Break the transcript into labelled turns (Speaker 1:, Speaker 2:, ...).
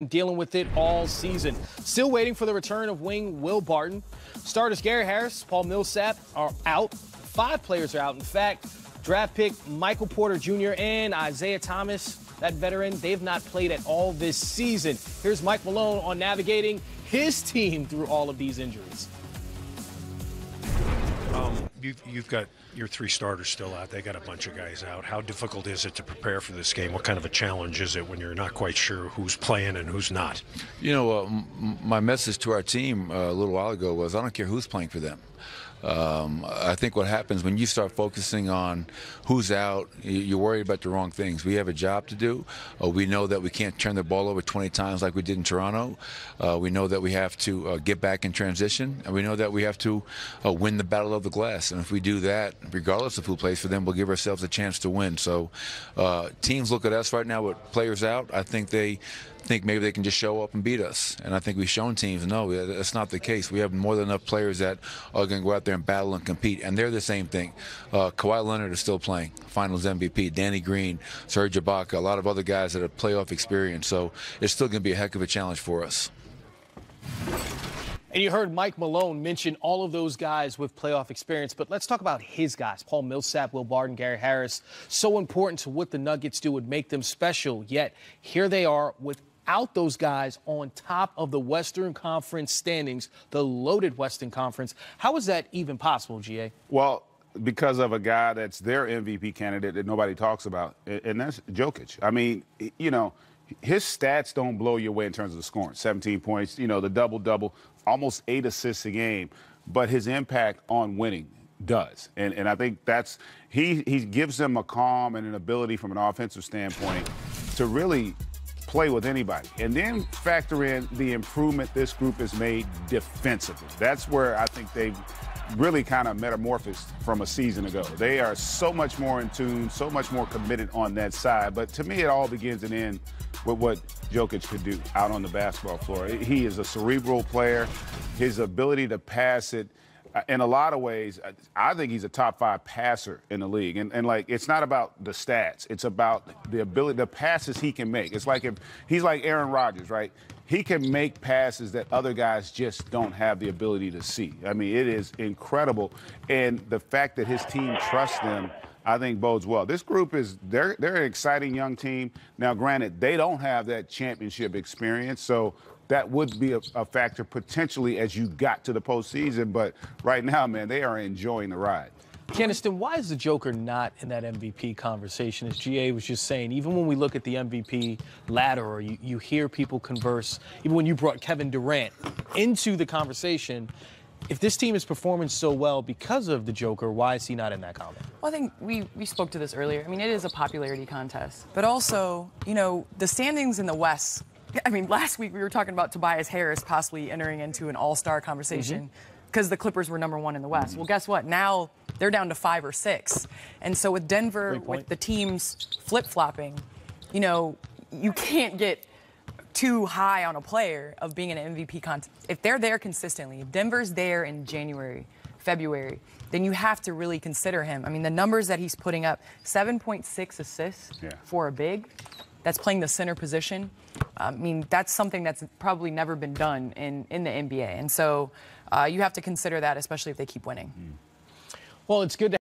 Speaker 1: dealing with it all season. Still waiting for the return of wing Will Barton. Starters Gary Harris, Paul Millsap are out. 5 players are out. In fact, draft pick Michael Porter Jr. and Isaiah Thomas, that veteran, they've not played at all this season. Here's Mike Malone on navigating his team through all of these injuries.
Speaker 2: You've got your 3 starters still out. They got a bunch of guys out. How difficult is it to prepare for this game? What kind of a challenge is it when you're not quite sure who's playing and who's not?
Speaker 3: You know, my message to our team a little while ago was I don't care who's playing for them. I think what happens when you start focusing on who's out, you're worried about the wrong things. We have a job to do. We know that we can't turn the ball over 20 times like we did in Toronto. We know that we have to get back in transition, and we know that we have to win the battle of the glass. And if we do that, regardless of who plays for them, we'll give ourselves a chance to win. So teams look at us right now with players out. I think they think maybe they can just show up and beat us. And I think we've shown teams, no, that's not the case. We have more than enough players that are going to go out there and battle and compete. And they're the same thing. Kawhi Leonard is still playing, Finals MVP. Danny Green, Serge Ibaka, a lot of other guys that have playoff experience. So it's still going to be a heck of a challenge for us.
Speaker 1: And you heard Mike Malone mention all of those guys with playoff experience, but let's talk about his guys. Paul Millsap, Will Barton, Gary Harris. So important to what the Nuggets do would make them special, yet here they are without those guys on top of the Western Conference standings, the loaded Western Conference. How is that even possible, GA?
Speaker 4: Well, because of a guy that's their MVP candidate that nobody talks about, and that's Jokic. I mean, you know, his stats don't blow your way in terms of the scoring. 17 points, you know, the double-double, almost 8 assists a game. But his impact on winning does. And I think that's he gives them a calm and an ability from an offensive standpoint to really play with anybody. And then factor in the improvement this group has made defensively. That's where I think they've really kind of metamorphosed from a season ago. They are so much more in tune, so much more committed on that side. But to me, it all begins and ends with what Jokic could do out on the basketball floor. He is a cerebral player. His ability to pass it, in a lot of ways, I think he's a top 5 passer in the league. And like, it's not about the stats. It's about the ability, the passes he can make. It's like if he's like Aaron Rodgers, right? He can make passes that other guys just don't have the ability to see. I mean, it is incredible. And the fact that his team trusts them, I think bodes well. This group they're an exciting young team. Now, granted, they don't have that championship experience, so that would be a factor potentially as you got to the postseason. But right now, man, they are enjoying the ride.
Speaker 1: Keniston, why is the Joker not in that MVP conversation? As GA was just saying, even when we look at the MVP ladder or you hear people converse, even when you brought Kevin Durant into the conversation, if this team is performing so well because of the Joker, why is he not in that comment?
Speaker 5: Well, I think we spoke to this earlier. I mean, it is a popularity contest. But also, you know, the standings in the West, I mean, last week we were talking about Tobias Harris possibly entering into an all-star conversation because the Clippers were #1 in the West. Well, guess what? Now they're down to 5 or 6. And so with Denver, with the teams flip-flopping, you know, you can't get too high on a player of being in an MVP contest. If they're there consistently, if Denver's there in January, February, then you have to really consider him. I mean, the numbers that he's putting up, 7.6 assists for a big that's playing the center position. I mean, that's something that's probably never been done in the NBA. And so you have to consider that, especially if they keep winning.
Speaker 1: Well, it's good to